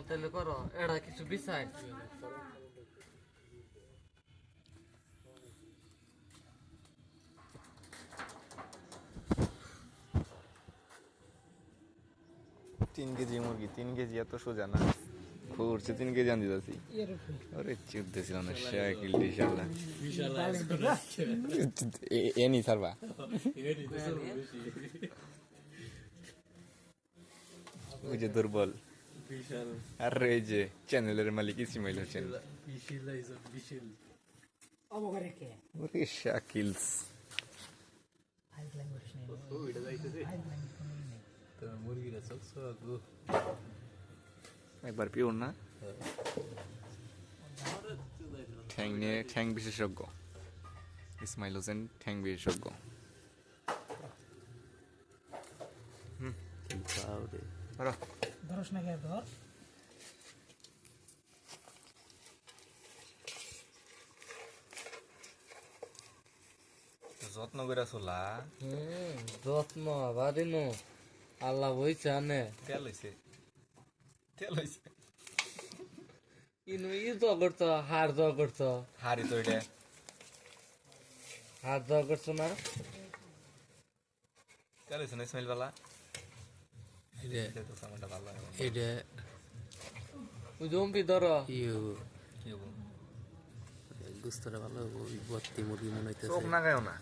তাহলে করো এটা কিছু বিছাই তিন কেজি মুরগি 3 কেজি এত সোজা না ঘুরছে 3 কেজি আনতে যাচ্ছি আরে চুদতেছিলাম না শাকিল ইনশাআল্লাহ এনি সারবা ওই যে দুর্বল আর এই যে চ্যানেলের মালিক ইসমাইল হোসেন ওরে শাকিলস একবার পিওর না ঠ্যাং নিয়ে ঠ্যাং বিশেষজ্ঞ ইসমাইল হোসেন ঠ্যাং বিশেষজ্ঞ যত্ন করে চলা যত্ন বাদিনো আল্লাহ বই জানে তেল হয়েছে ইনু ই তো করতো হার তো করতো হারি তো এটা হার তো করছো না তেল হয়েছে না ইসমাইল বালা এটা ওই জম্পি ধরো গুস্তরা ভালো ওই বাত্তি মুরগি মনে হইতেছে চোখ না গায়ও না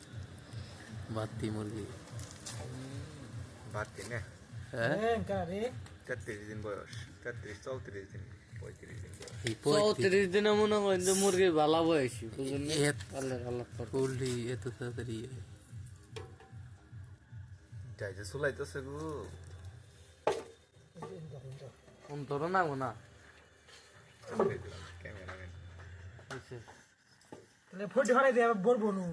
বাত্তি মুরগি ভাত না হ্যাঁ 33 দিন বয়স 34 দিন 35 দিন বয়স এই 34 দিনে মনে হয় যে মুরগি ভালো বয়সী বুঝলি আল্লাহ পোল্ট্রি এত তাড়াতাড়ি যাই যে চুলাইতেছে গো ধরো না না ক্যামেরাম্যান তাহলে ফটো হারাই দিয়ে বলবো নু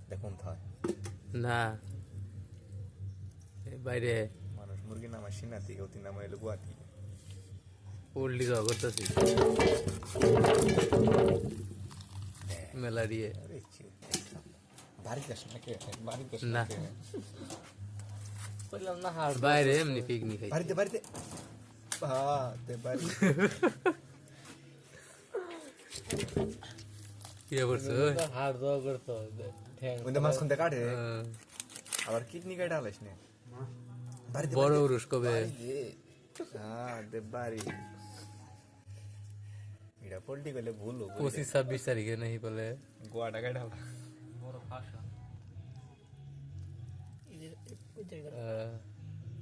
দেখুন থাই না বাইরে মানুষ মুরগি নামা সিনাতি অতি নামা এলো গুয়াহাটি পোল্ট্রি খাওয়া করতেছি মেলা দিয়ে বাড়ি যাস নাকি বাড়ি যাস না বললাম না হার বাইরে এমনি পিকনিক খাই বাড়িতে হ্যাঁ তে বাড়ি কি করছো হার দাও করতো ঠ্যাং ওই মাছ কোনটা কাটে আবার কিডনি কাটা আলাইস না বাড়িতে বড় উরুস কবে হ্যাঁ দে বাড়ি এটা পোল্ট্রি করলে ভুল 25-26 তারিখে নাহি বলে গোয়াটা কাটা বড় ভাষা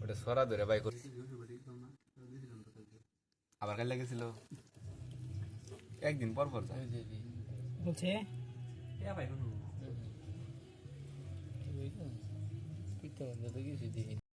ওটা সরা ধরে বাই করছি আবার কাল লেগেছিল একদিন পর যায় বলছে কিছু দিই